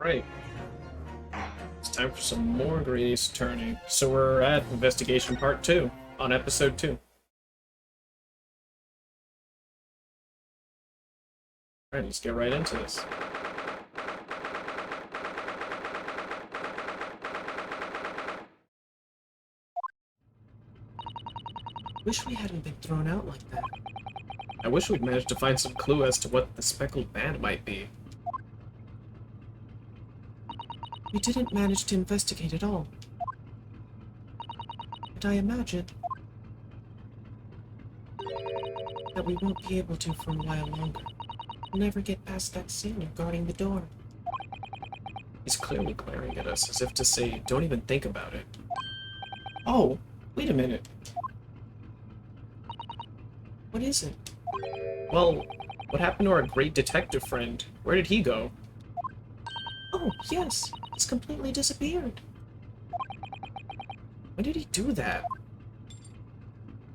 Right. It's time for some more Great Ace Attorney. So we're at Investigation Part 2 on Episode 2. Alright, let's get right into this. Wish we hadn't been thrown out like that. I wish we'd managed to find some clue as to what the speckled band might be. We didn't manage to investigate at all. And I imagine that we won't be able to for a while longer. We'll never get past that sailor guarding the door. He's clearly glaring at us, as if to say, don't even think about it. Oh, wait a minute. What is it? Well, what happened to our great detective friend? Where did he go? Oh, yes! It's completely disappeared. When did he do that?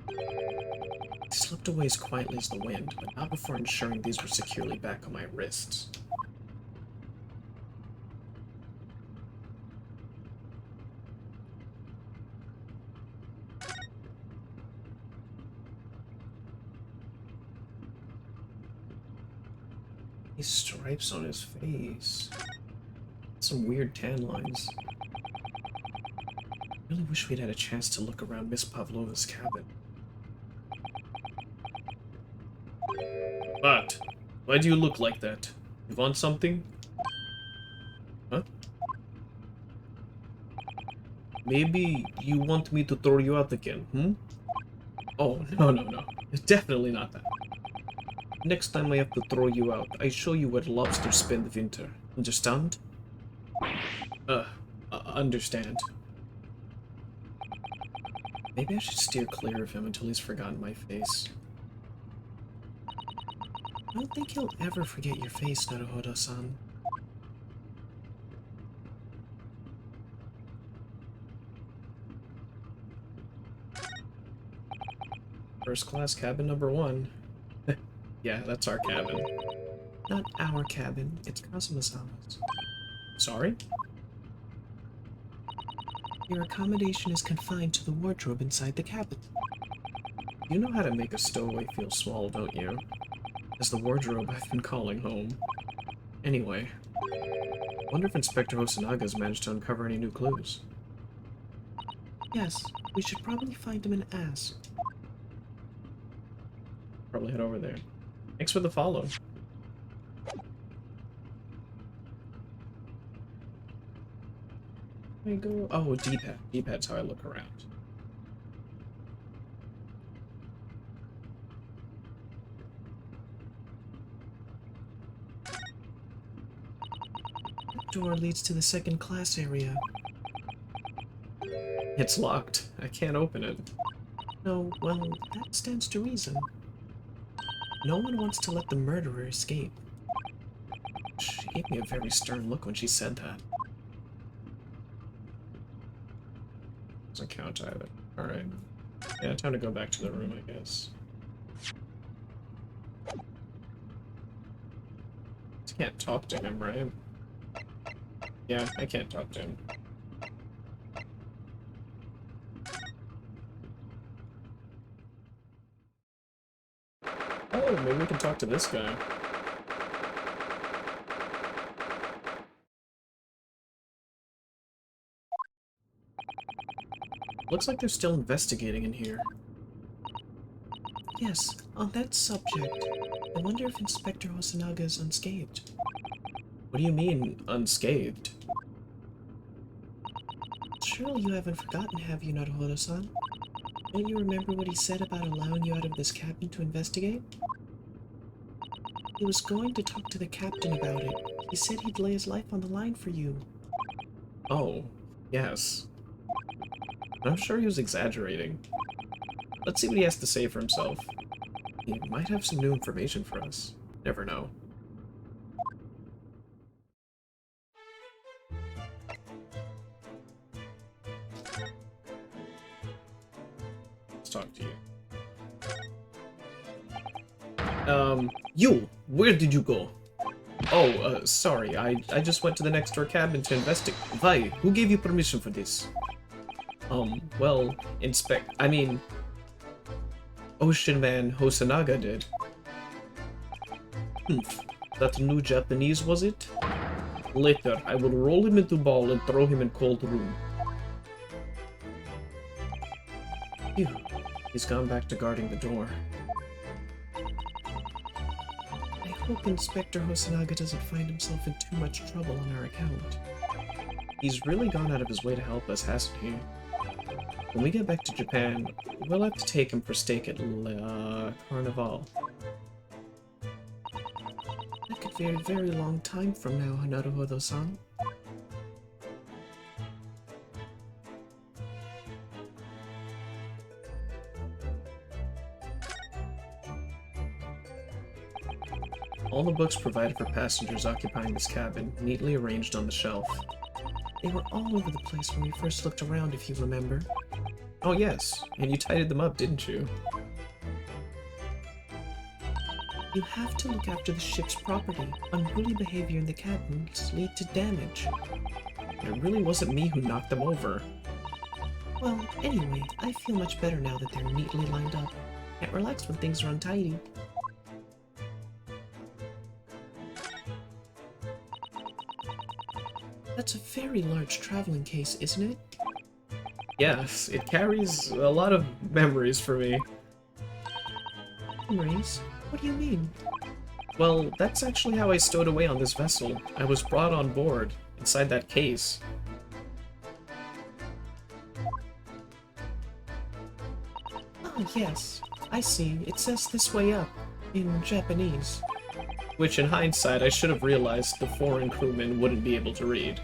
He slipped away as quietly as the wind, but not before ensuring these were securely back on my wrists. These stripes on his face. Some weird tan lines. I really wish we'd had a chance to look around Miss Pavlova's cabin. But, why do you look like that? You want something? Huh? Maybe you want me to throw you out again, hmm? Oh, no. Definitely not that. Next time I have to throw you out, I show you where lobsters spend the winter. Understand? Understand. Maybe I should steer clear of him until he's forgotten my face. I don't think he'll ever forget your face, Naruhodo-san. First class cabin number 1. Yeah, that's our cabin. Not our cabin, it's Kazuma-sama's. Sorry? Your accommodation is confined to the wardrobe inside the cabin. You know how to make a stowaway feel small, don't you? As the wardrobe I've been calling home. Anyway, wonder if Inspector Hosanaga's managed to uncover any new clues. Yes, we should probably find him and ask. Probably head over there. Thanks for the follow. Where do I go? Oh, D-pad. D-pad's how I look around. That door leads to the second class area. It's locked. I can't open it. No, well, that stands to reason. No one wants to let the murderer escape. She gave me a very stern look when she said that. Doesn't count either. Alright. Yeah, time to go back to the room, I guess. I can't talk to him, right? Yeah, I can't talk to him. Oh, maybe we can talk to this guy. Looks like they're still investigating in here. Yes, on that subject, I wonder if Inspector Hosonaga is unscathed. What do you mean, unscathed? Surely you haven't forgotten, have you, Naruhodo-san? Don't you remember what he said about allowing you out of this cabin to investigate? He was going to talk to the captain about it. He said he'd lay his life on the line for you. Oh, yes. I'm sure he was exaggerating. Let's see what he has to say for himself. He might have some new information for us. Never know. Let's talk to you. You! Where did you go? Sorry, I just went to the next door cabin to investigate. Why? Who gave you permission for this? Well, Ocean Man Hosanaga did. That new Japanese, was it? Later, I will roll him into ball and throw him in cold room. Phew. He's gone back to guarding the door. I hope Inspector Hosanaga doesn't find himself in too much trouble on our account. He's really gone out of his way to help us, hasn't he? When we get back to Japan, we'll have to take him for steak at Carnival. That could be a very long time from now, Naruhodo-san. All the books provided for passengers occupying this cabin, neatly arranged on the shelf. They were all over the place when we first looked around, if you remember. Oh yes, and you tidied them up, didn't you? You have to look after the ship's property. Unruly behavior in the cabins lead to damage. It really wasn't me who knocked them over. Well, anyway, I feel much better now that they're neatly lined up. Can't relax when things are untidy. That's a very large traveling case, isn't it? Yes, it carries a lot of memories for me. Memories? What do you mean? Well, that's actually how I stowed away on this vessel. I was brought on board, inside that case. Oh, yes. I see. It says this way up, in Japanese. Which, in hindsight, I should have realized the foreign crewmen wouldn't be able to read.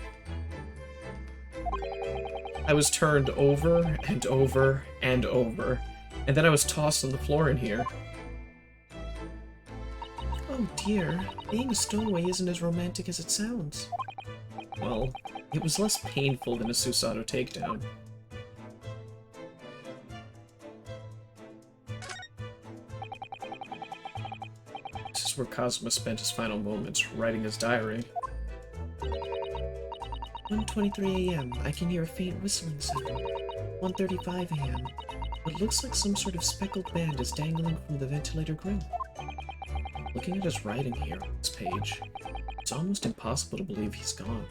I was turned over and over and over, and then I was tossed on the floor in here. Oh dear, being a stowaway isn't as romantic as it sounds. Well, it was less painful than a Susato takedown. This is where Kazuma spent his final moments, writing his diary. 1:23 a.m. I can hear a faint whistling sound. 1:35 a.m. What looks like some sort of speckled band is dangling from the ventilator grill. Looking at his writing here on this page, it's almost impossible to believe he's gone.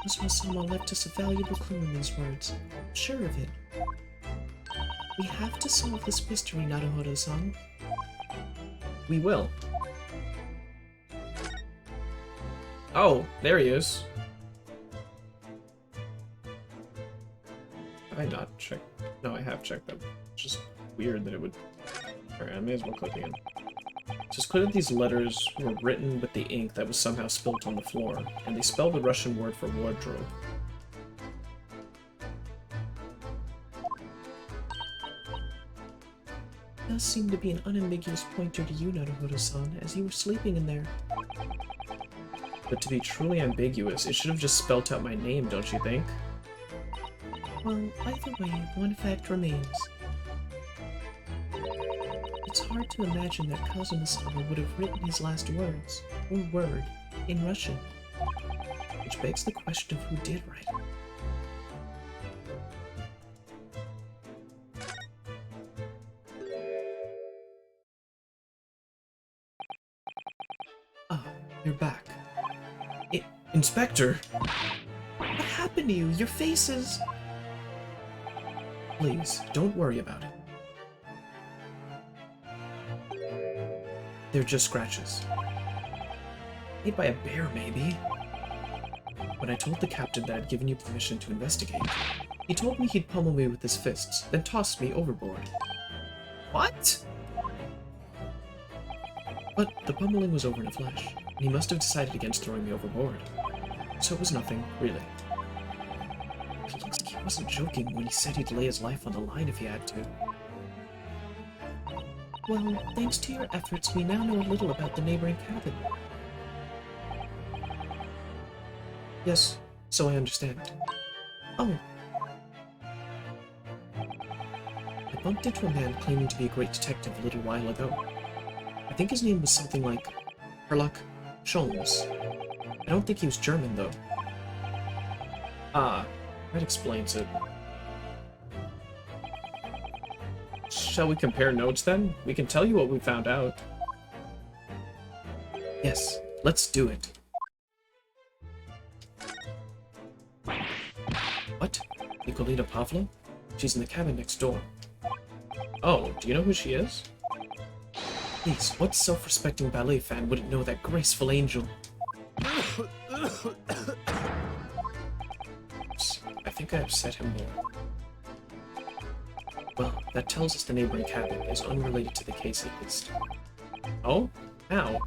Kazuma-sama left us a valuable clue in these words. I'm sure of it. We have to solve this mystery, Naruhodo-san. We will. Oh, there he is. Have I not checked? No, I have checked them. It's just weird that it would... Alright, I may as well click again. Just clear that these letters were written with the ink that was somehow spilt on the floor, and they spell the Russian word for wardrobe. Does seem to be an unambiguous pointer to you, Naruhodo-san, as you were sleeping in there. But to be truly ambiguous, it should have just spelt out my name, don't you think? Well, either way, one fact remains. It's hard to imagine that Kazuma-sama would have written his last words, or word, in Russian. Which begs the question of who did write it. Ah, you're back. Inspector! What happened to you? Your face is... Please, don't worry about it. They're just scratches. Made by a bear, maybe? When I told the captain that I'd given you permission to investigate, he told me he'd pummel me with his fists, then tossed me overboard. What? But the pummeling was over in a flash, and he must have decided against throwing me overboard. So it was nothing, really. It looks like he wasn't joking when he said he'd lay his life on the line if he had to. Well, thanks to your efforts, we now know a little about the neighboring cabin. Yes, so I understand. Oh. I bumped into a man claiming to be a great detective a little while ago. I think his name was something like Herlock Sholmes. I don't think he was German, though. Ah, that explains it. Shall we compare notes, then? We can tell you what we found out. Yes, let's do it. What? Nikolina Pavlo? She's in the cabin next door. Oh, do you know who she is? Please, what self-respecting ballet fan wouldn't know that graceful angel? Oops, I think I upset him more. Well, that tells us the neighboring cabin is unrelated to the case at least. Oh? How?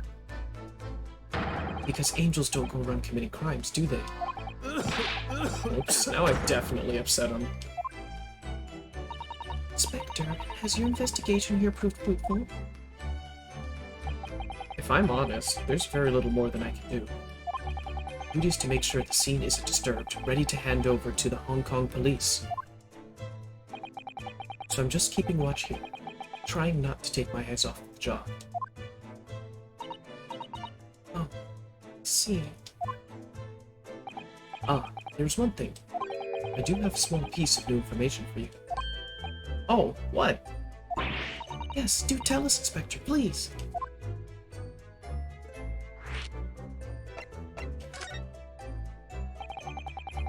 Because angels don't go around committing crimes, do they? Oops, now I've definitely upset him. Inspector, has your investigation here proved fruitful? If I'm honest, there's very little more than I can do. Duty is to make sure the scene isn't disturbed, ready to hand over to the Hong Kong police. So I'm just keeping watch here, trying not to take my eyes off the job. Oh, see. Ah, there's one thing. I do have a small piece of new information for you. Oh, what? Yes, do tell us, Inspector, please.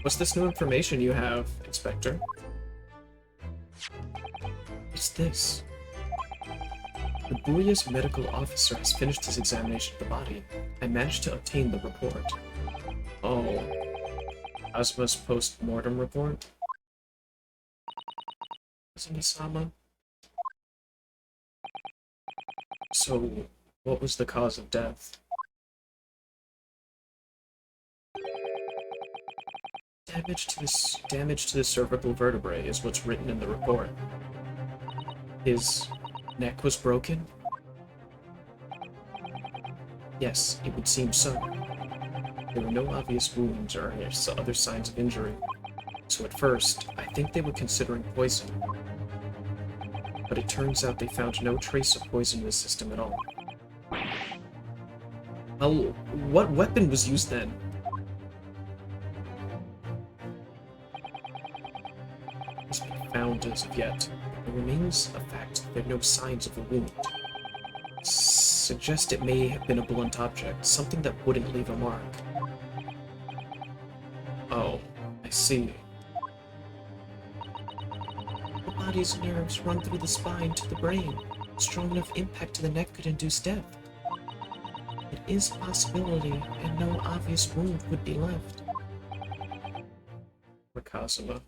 What's this new information you have, Inspector? It's this. The Buria's medical officer has finished his examination of the body. I managed to obtain the report. Oh. Kasuma's post-mortem report? Kazuma-sama. So, what was the cause of death? Damage to the cervical vertebrae is what's written in the report. His neck was broken? Yes, it would seem so. There were no obvious wounds or any other signs of injury, so at first, I think they were considering poison. But it turns out they found no trace of poison in the system at all. Well, what weapon was used then? Has been found as of yet. There remains a fact that there are no signs of a wound. Suggest it may have been a blunt object, something that wouldn't leave a mark. Oh, I see. The body's nerves run through the spine to the brain. Strong enough impact to the neck could induce death. It is a possibility, and no obvious wound would be left. Kazuma.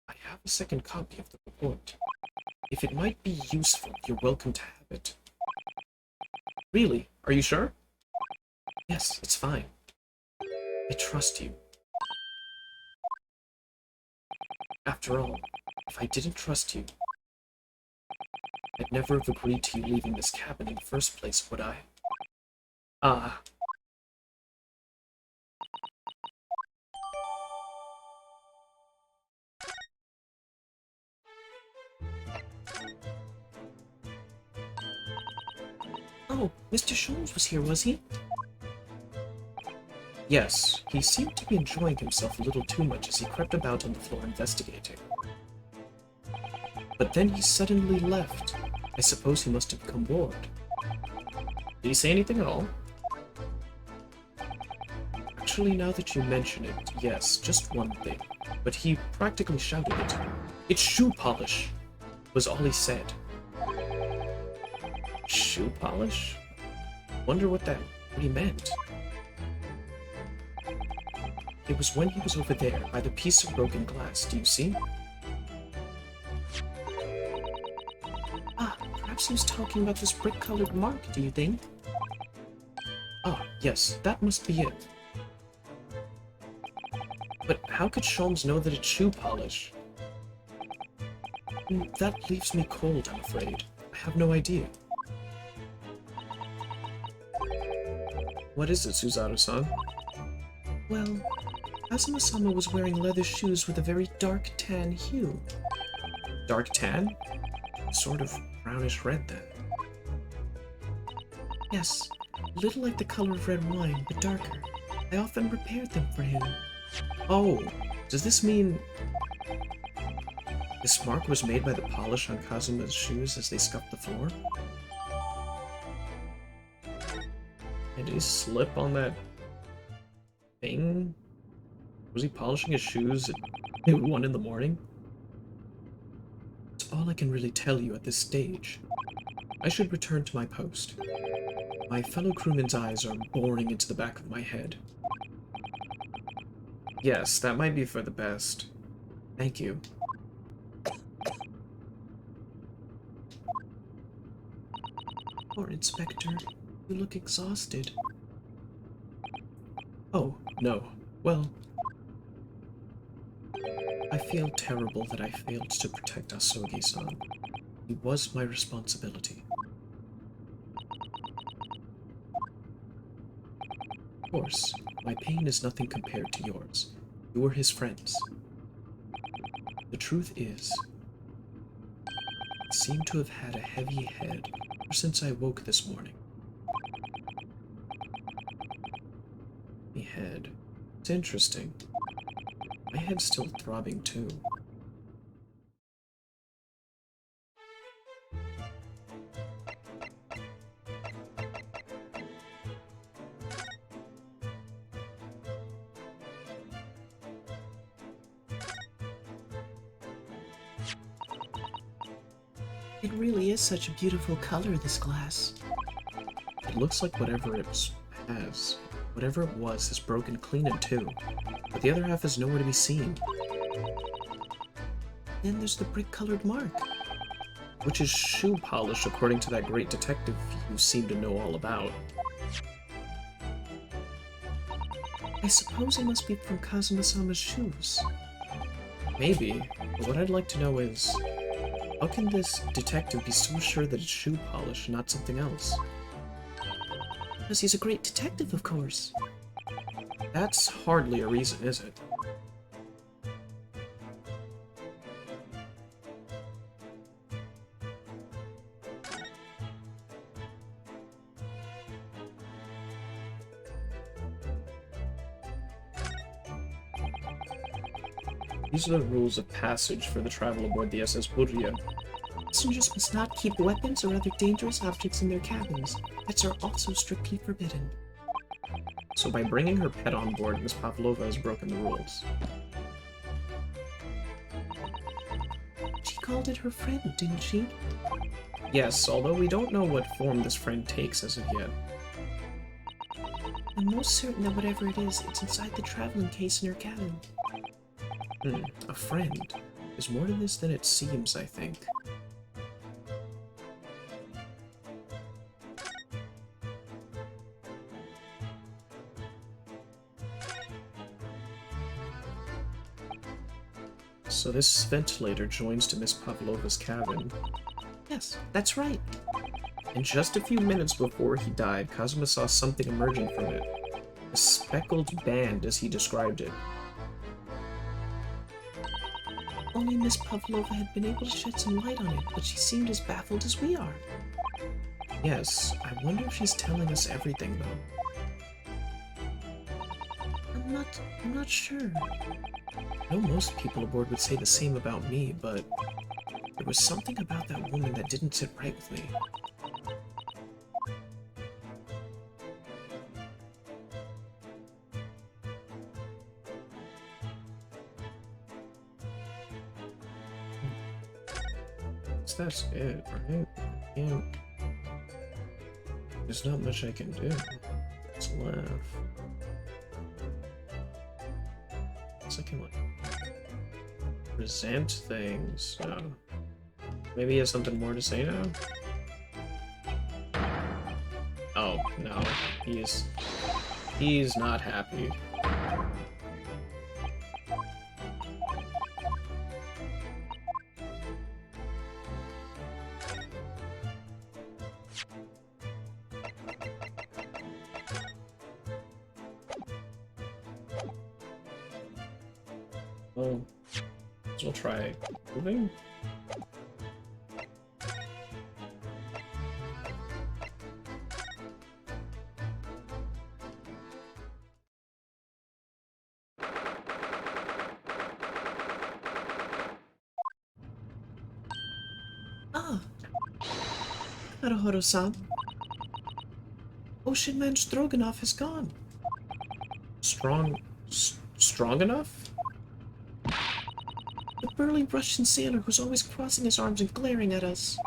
I have a second copy of the report. If it might be useful, you're welcome to have it. Really? Are you sure? Yes, it's fine. I trust you. After all, if I didn't trust you, I'd never have agreed to you leaving this cabin in the first place, would I? Ah. Oh, Mr. Sholmes was here, was he? Yes, he seemed to be enjoying himself a little too much as he crept about on the floor investigating. But then he suddenly left. I suppose he must have become bored. Did he say anything at all? Actually, now that you mention it, yes, just one thing. But he practically shouted it. "It's shoe polish!" was all he said. Shoe polish? Wonder what he meant. It was when he was over there, by the piece of broken glass, do you see? Ah, perhaps he was talking about this brick-colored mark, do you think? Ah, yes, that must be it. But how could Sholmes know that it's shoe polish? That leaves me cold, I'm afraid. I have no idea. What is it, Suzaru-san? Well, Kazuma-sama was wearing leather shoes with a very dark tan hue. Dark tan? Sort of brownish red, then. Yes, a little like the color of red wine, but darker. I often repaired them for him. Oh, does this mean this mark was made by the polish on Kazuma's shoes as they scuffed the floor? And did he slip on that thing? Was he polishing his shoes at 1 in the morning? That's all I can really tell you at this stage. I should return to my post. My fellow crewmen's eyes are boring into the back of my head. Yes, that might be for the best. Thank you. Poor Inspector. You look exhausted. Oh, no. Well, I feel terrible that I failed to protect Asogi-san. It was my responsibility. Of course, my pain is nothing compared to yours. You were his friends. The truth is, I seem to have had a heavy head ever since I woke this morning. My head. it's interesting. My head's still throbbing too. It really is such a beautiful color, this glass. It looks like whatever it has, whatever it was, is broken clean in two, but the other half is nowhere to be seen. Then there's the brick-colored mark. Which is shoe polish, according to that great detective you seem to know all about. I suppose it must be from Kazuma-sama's shoes. Maybe, but what I'd like to know is, how can this detective be so sure that it's shoe polish and not something else? Because he's a great detective, of course. That's hardly a reason, is it? These are the rules of passage for the travel aboard the SS Burya. Passengers must not keep weapons or other dangerous objects in their cabins. Pets are also strictly forbidden. So by bringing her pet on board, Miss Pavlova has broken the rules. She called it her friend, didn't she? Yes, although we don't know what form this friend takes as of yet. I'm most certain that whatever it is, it's inside the traveling case in her cabin. A friend. There's more to this than it seems, I think. So this ventilator joins to Miss Pavlova's cabin. Yes, that's right. And just a few minutes before he died, Kazuma saw something emerging from it. A speckled band, as he described it. Only Miss Pavlova had been able to shed some light on it, but she seemed as baffled as we are. Yes, I wonder if she's telling us everything, though. I'm not sure. I know most people aboard would say the same about me, but there was something about that woman that didn't sit right with me. So that's it, right? Yeah. There's not much I can do. Let's laugh. Guess I can, like, resent things. Maybe he has something more to say now? Oh, no. He's not happy. Well, so we'll try moving. Naruhodo-san. Ocean Man Stroganoff has gone. Strong enough? The burly Russian sailor who's always crossing his arms and glaring at us.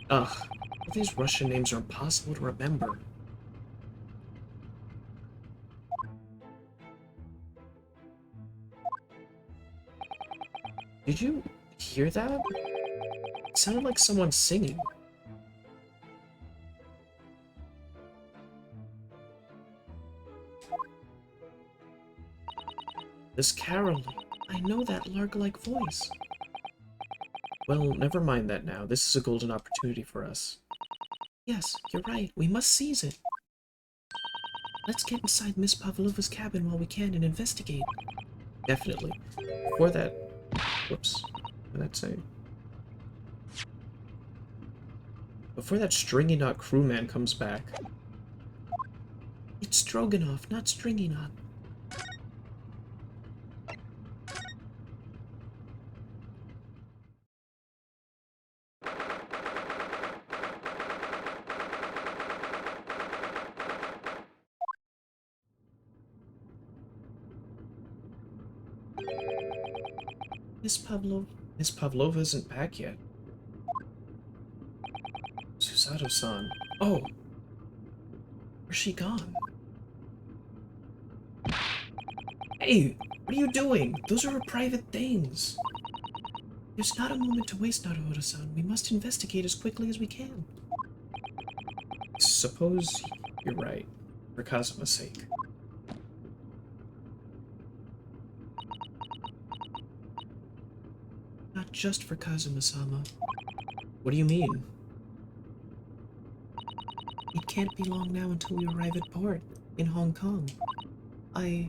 Ugh, all these Russian names are impossible to remember. Did you hear that? It sounded like someone singing. This caroling. I know that lark-like voice. Well, never mind that now. This is a golden opportunity for us. Yes, you're right. We must seize it. Let's get inside Miss Pavlova's cabin while we can and investigate. Definitely. Before that... Whoops. What did that say? Before that Stringy Knot crewman comes back. It's Stroganoff, not Stringy Knot. Miss Pavlova isn't back yet. Susato-san. Oh! Where's she gone? Hey! What are you doing? Those are her private things! There's not a moment to waste, Naruhodo-san. We must investigate as quickly as we can. Suppose you're right, for Kazuma's sake. Not just for Kazuma-sama. What do you mean? It can't be long now until we arrive at port, in Hong Kong. I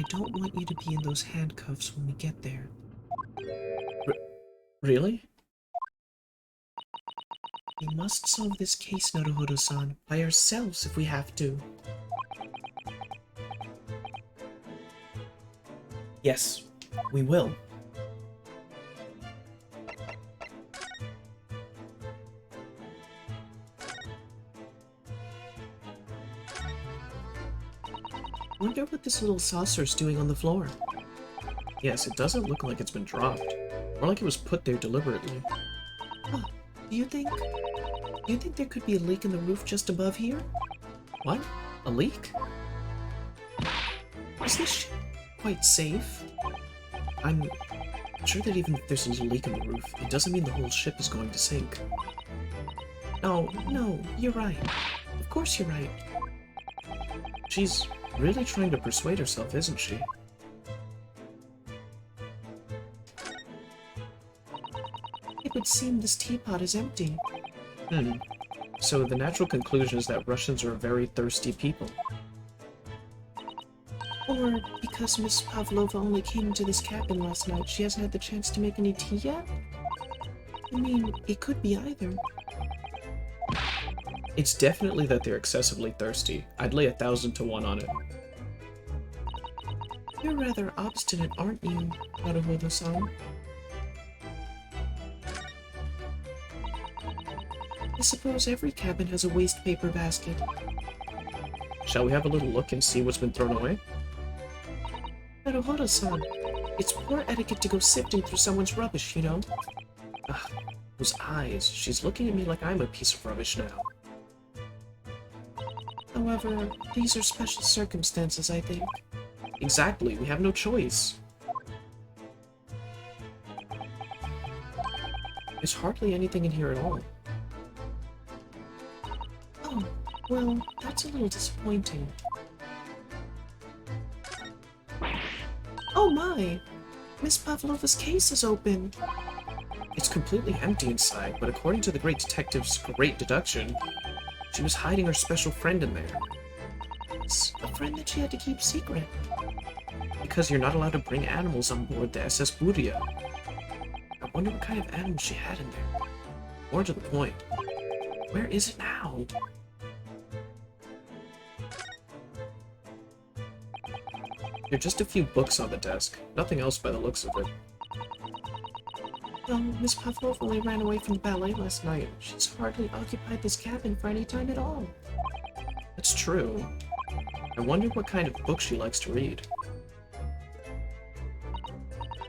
don't want you to be in those handcuffs when we get there. Really? We must solve this case, Naruhodo-san, by ourselves if we have to. Yes, we will. Wonder what this little saucer's doing on the floor. Yes, it doesn't look like it's been dropped. More like it was put there deliberately. Huh. Do you think there could be a leak in the roof just above here? What? A leak? Is this ship quite safe? I'm sure that even if there's a leak in the roof, it doesn't mean the whole ship is going to sink. No, you're right. Of course you're right. She's really trying to persuade herself, isn't she? It would seem this teapot is empty. So the natural conclusion is that Russians are very thirsty people. Or because Miss Pavlova only came into this cabin last night, she hasn't had the chance to make any tea yet? I mean, it could be either. It's definitely that they're excessively thirsty. I'd lay 1,000 to 1 on it. You're rather obstinate, aren't you, Naruhodo-san? I suppose every cabin has a waste paper basket. Shall we have a little look and see what's been thrown away? Naruhodo-san, it's poor etiquette to go sifting through someone's rubbish, you know? Ugh, those eyes. She's looking at me like I'm a piece of rubbish now. However, these are special circumstances, I think. Exactly, we have no choice. There's hardly anything in here at all. Oh, well, that's a little disappointing. Oh my! Miss Pavlova's case is open! It's completely empty inside, but according to the great detective's great deduction, she was hiding her special friend in there. It's a friend that she had to keep secret. Because you're not allowed to bring animals on board the SS Buria. I wonder what kind of animals she had in there. More to the point, where is it now? There are just a few books on the desk, nothing else by the looks of it. Well, Miss Pavlova only ran away from the ballet last night. She's hardly occupied this cabin for any time at all. That's true. I wonder what kind of book she likes to read.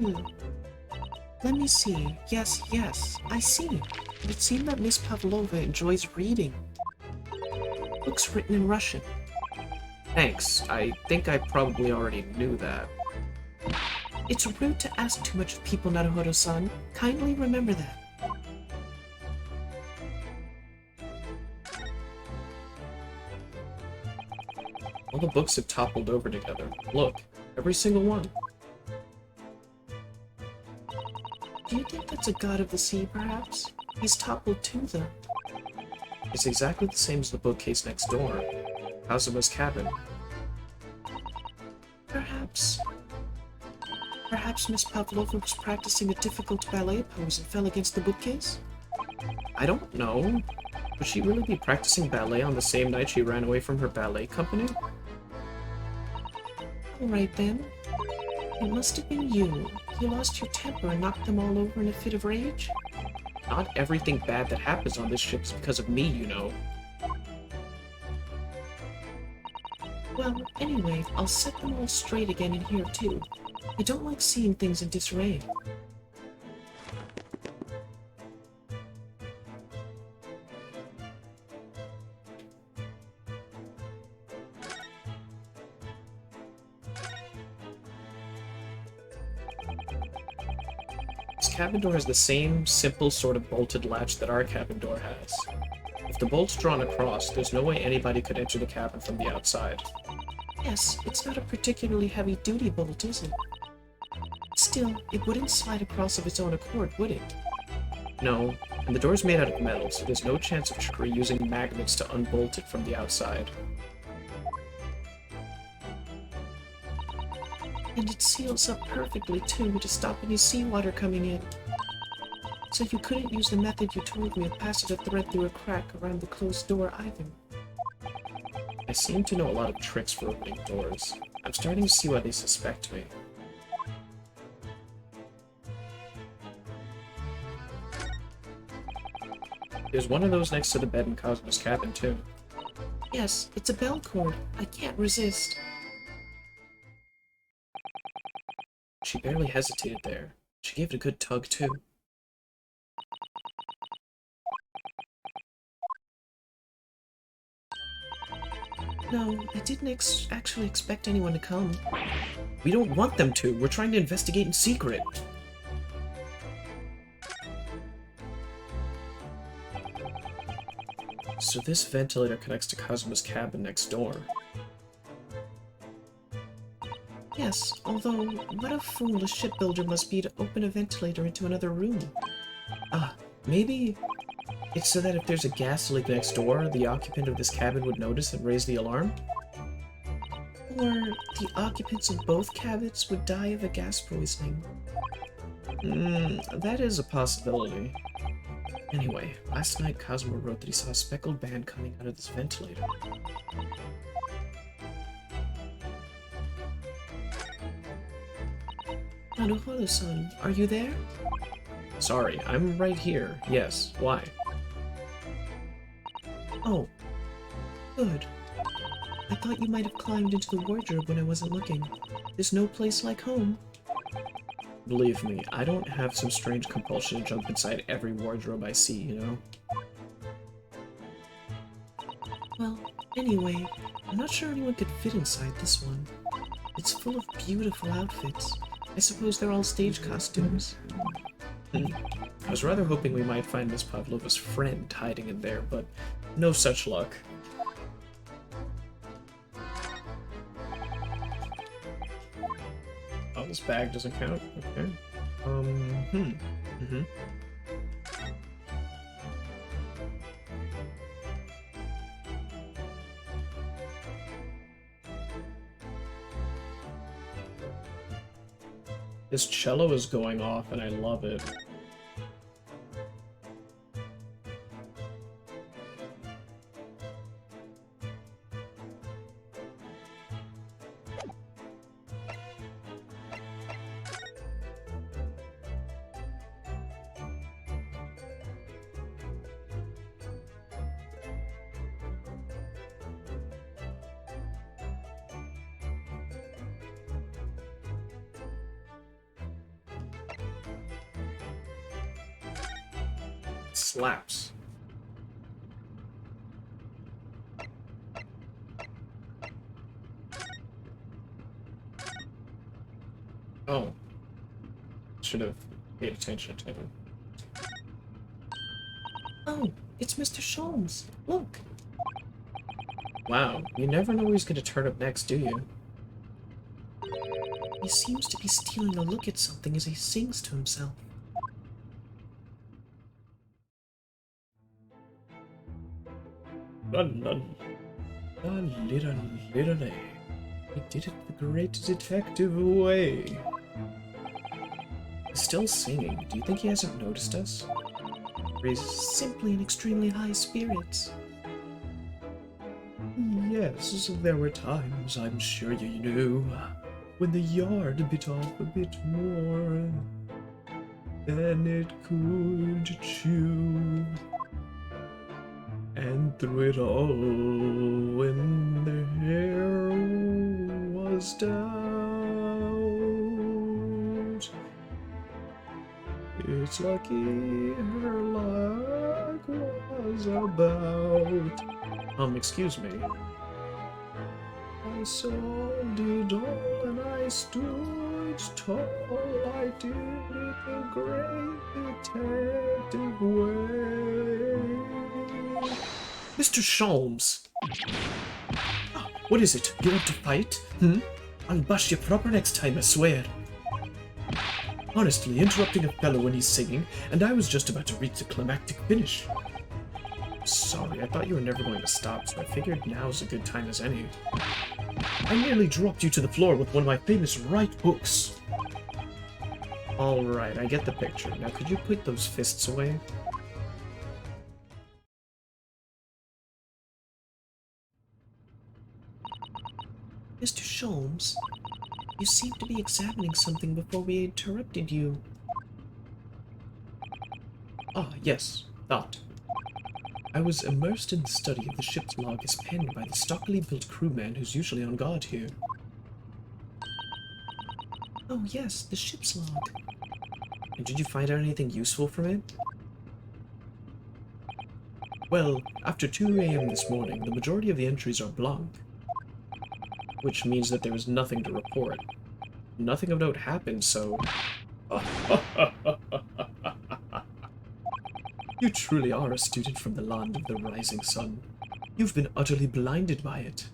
Let me see. Yes, I see. It seemed that Miss Pavlova enjoys reading. Books written in Russian. Thanks. I think I probably already knew that. It's rude to ask too much of people, Naruhodo-san. Kindly remember that. All the books have toppled over together. Look, every single one. Do you think that's a god of the sea, perhaps? He's toppled too, though. It's exactly the same as the bookcase next door. Kazuma's cabin. Perhaps Miss Pavlova was practicing a difficult ballet pose and fell against the bookcase? I don't know. Would she really be practicing ballet on the same night she ran away from her ballet company? Alright then. It must have been you. You lost your temper and knocked them all over in a fit of rage? Not everything bad that happens on this ship is because of me, you know. Well, anyway, I'll set them all straight again in here too. I don't like seeing things in disarray. This cabin door has the same simple sort of bolted latch that our cabin door has. If the bolt's drawn across, there's no way anybody could enter the cabin from the outside. Yes, it's not a particularly heavy-duty bolt, is it? Still, it wouldn't slide across of its own accord, would it? No, and the door's made out of metal, so there's no chance of trickery using magnets to unbolt it from the outside. And it seals up perfectly, too, to stop any seawater coming in. So you couldn't use the method you told me of passing a thread through a crack around the closed door either. I seem to know a lot of tricks for opening doors. I'm starting to see why they suspect me. There's one of those next to the bed in Kazuma's cabin, too. Yes, it's a bell cord. I can't resist. She barely hesitated there. She gave it a good tug, too. No, I didn't actually expect anyone to come. We don't want them to. We're trying to investigate in secret. So this ventilator connects to Kazuma's cabin next door. Yes, although, what a fool a shipbuilder must be to open a ventilator into another room. Ah, maybe it's so that if there's a gas leak next door, the occupant of this cabin would notice and raise the alarm? Or the occupants of both cabins would die of a gas poisoning. That is a possibility. Anyway, last night Kazuma wrote that he saw a speckled band coming out of this ventilator. Naruhodo-san, are you there? Sorry, I'm right here. Yes, why? Oh, good. I thought you might have climbed into the wardrobe when I wasn't looking. There's no place like home. Believe me, I don't have some strange compulsion to jump inside every wardrobe I see, you know? Well, anyway, I'm not sure anyone could fit inside this one. It's full of beautiful outfits. I suppose they're all stage costumes. I was rather hoping we might find Miss Pavlova's friend hiding in there, but no such luck. Oh, this bag doesn't count? Okay. This cello is going off and I love it. Slaps. Oh. Should have paid attention to him. Oh, it's Mr. Sholmes. Look. Wow, you never know where he's gonna turn up next, do you? He seems to be stealing a look at something as he sings to himself. La la la little little lay. He did it the great detective way. He's still singing. Do you think he hasn't noticed us? Or he's Simply in extremely high spirits. Yes, there were times, I'm sure you knew, when the yard bit off a bit more than it could chew. And through it all, when the hair was doubt, it's lucky her luck was about. Excuse me. I saw it all and I stood tall. I did it the great detective way. Mr. Sholmes! What is it? You want to fight? I'll bust you proper next time, I swear. Honestly, interrupting a fellow when he's singing, and I was just about to reach the climactic finish. Sorry, I thought you were never going to stop, so I figured now's a good time as any. I nearly dropped you to the floor with one of my famous right hooks. Alright, I get the picture. Now could you put those fists away? Mr. Sholmes, you seem to be examining something before we interrupted you. Ah, yes, that. I was immersed in the study of the ship's log as penned by the stockily built crewman who's usually on guard here. Oh yes, the ship's log. And did you find out anything useful from it? Well, after 2 a.m. this morning, the majority of the entries are blank, which means that there was nothing to report. Nothing of note happened, so... You truly are a student from the land of the rising sun. You've been utterly blinded by it.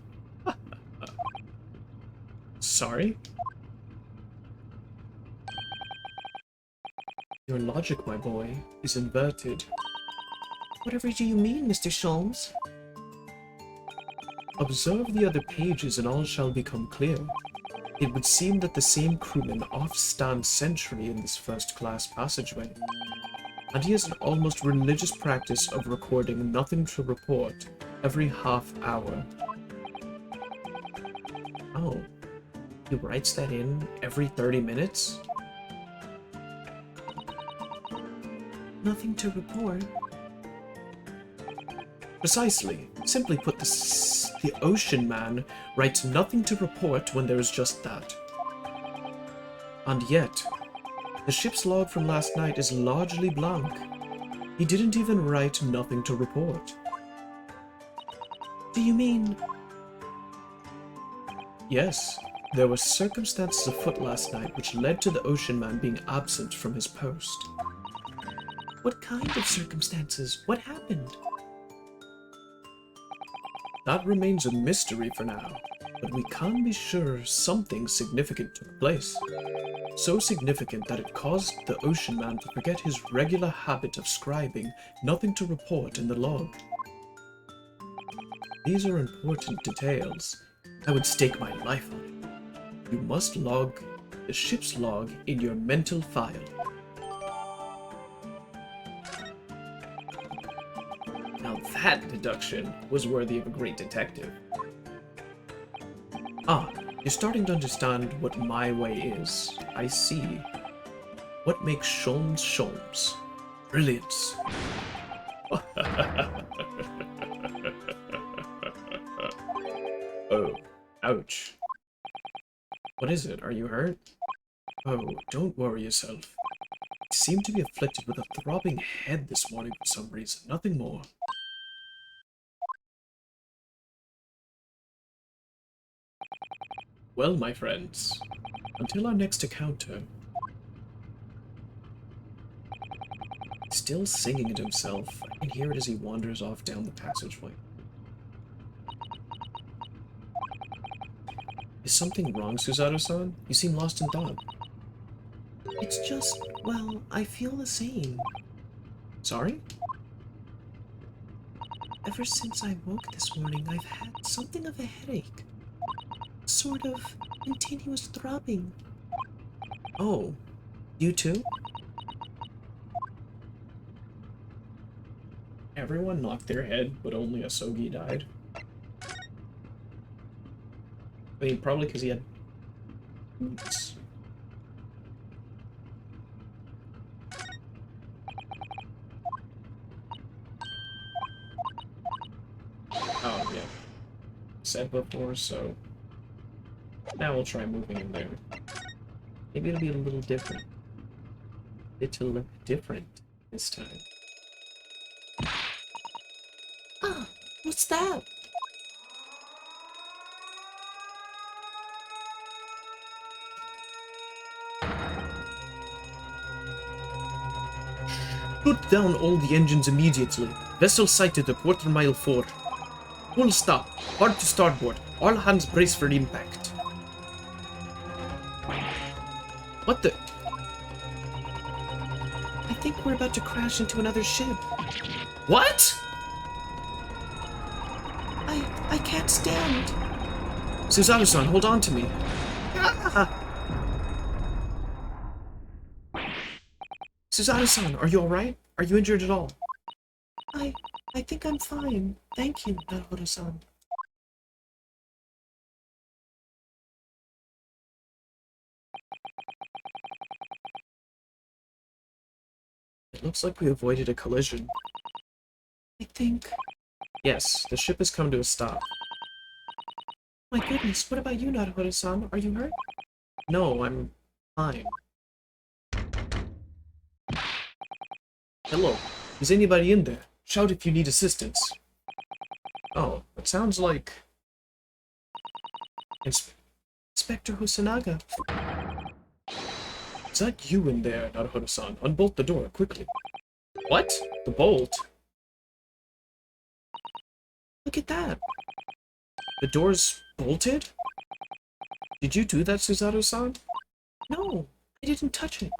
Sorry? Your logic, my boy, is inverted. Whatever do you mean, Mr. Sholmes? Observe the other pages and all shall become clear. It would seem that the same crewman oft stands sentry in this first-class passageway, and he has an almost religious practice of recording nothing to report every half hour. Oh, he writes that in every 30 minutes? Nothing to report. Precisely. Simply put, the Ocean Man writes nothing to report when there is just that. And yet, the ship's log from last night is largely blank. He didn't even write nothing to report. Do you mean... Yes, there were circumstances afoot last night which led to the Ocean Man being absent from his post. What kind of circumstances? What happened? That remains a mystery for now, but we can be sure something significant took place. So significant that it caused the Ocean Man to forget his regular habit of scribing nothing to report in the log. These are important details. I would stake my life on it. You must log the ship's log in your mental file. Now that deduction was worthy of a great detective. Ah, you're starting to understand what my way is. I see. What makes Sholmes Sholmes? Brilliance. Oh, ouch. What is it? Are you hurt? Oh, don't worry yourself. I seem to be afflicted with a throbbing head this morning for some reason, nothing more. Well, my friends, until our next encounter... Still singing to himself, I can hear it as he wanders off down the passageway. Is something wrong, Suzaru-san? You seem lost in thought. It's just, well, I feel the same. Sorry? Ever since I woke this morning, I've had something of a headache. Sort of continuous throbbing. Oh, you too? Everyone knocked their head, but only Asogi died. I mean, probably because he had boots. Oh, yeah. Said before, so... Now we'll try moving in there. Maybe it'll be a little different. Little different this time. Ah, what's that? Put down all the engines immediately. Vessel sighted a quarter-mile forward. Full stop. Hard to starboard. All hands brace for impact. What the? I think we're about to crash into another ship. What? I can't stand. Suzaru-san, hold on to me. Ah! Suzaru-san, are you alright? Are you injured at all? I think I'm fine. Thank you, Naruto-san. It looks like we avoided a collision. I think... Yes, the ship has come to a stop. My goodness, what about you, Naruto-san? Are you hurt? No, I'm fine. Hello, is anybody in there? Shout if you need assistance. Oh, it sounds like... Inspector Hosonaga. Is that you in there, Naruto-san? Unbolt the door, quickly. What? The bolt? Look at that. The door's bolted? Did you do that, Suzaru-san? No, I didn't touch it.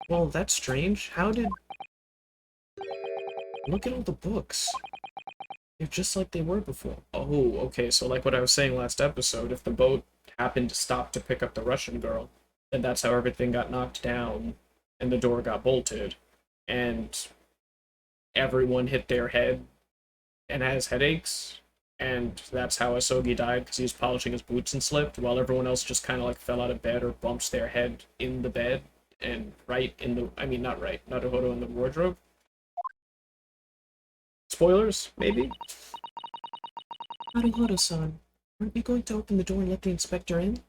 Well, that's strange. How did... Look at all the books. They're just like they were before. Oh, okay, so like what I was saying last episode, if the boat happened to stop to pick up the Russian girl, then that's how everything got knocked down, and the door got bolted, and everyone hit their head and has headaches, and that's how Asogi died, because he was polishing his boots and slipped, while everyone else just kind of like fell out of bed or bumps their head in the bed, and right in the, I mean, not right, Naruhodo in the wardrobe. Spoilers, maybe? Naruto-san, aren't you going to open the door and let the inspector in?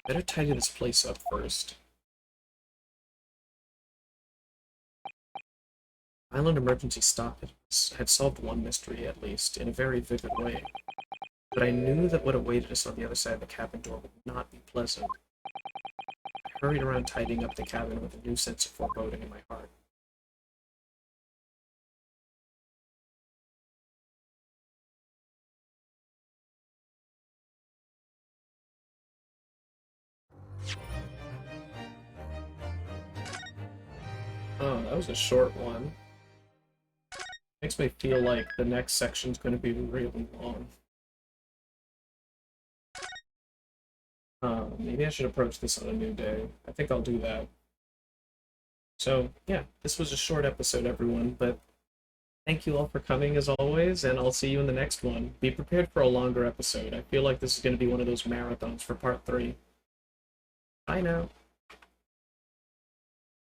Better tidy this place up first. Island emergency stop had solved one mystery, at least, in a very vivid way. But I knew that what awaited us on the other side of the cabin door would not be pleasant. I hurried around tidying up the cabin with a new sense of foreboding in my heart. Oh, that was a short one. Makes me feel like the next section's going to be really long. Maybe I should approach this on a new day. I think I'll do that. So, yeah, this was a short episode, everyone, but thank you all for coming as always, and I'll see you in the next one. Be prepared for a longer episode. I feel like this is going to be one of those marathons for part 3. Bye now.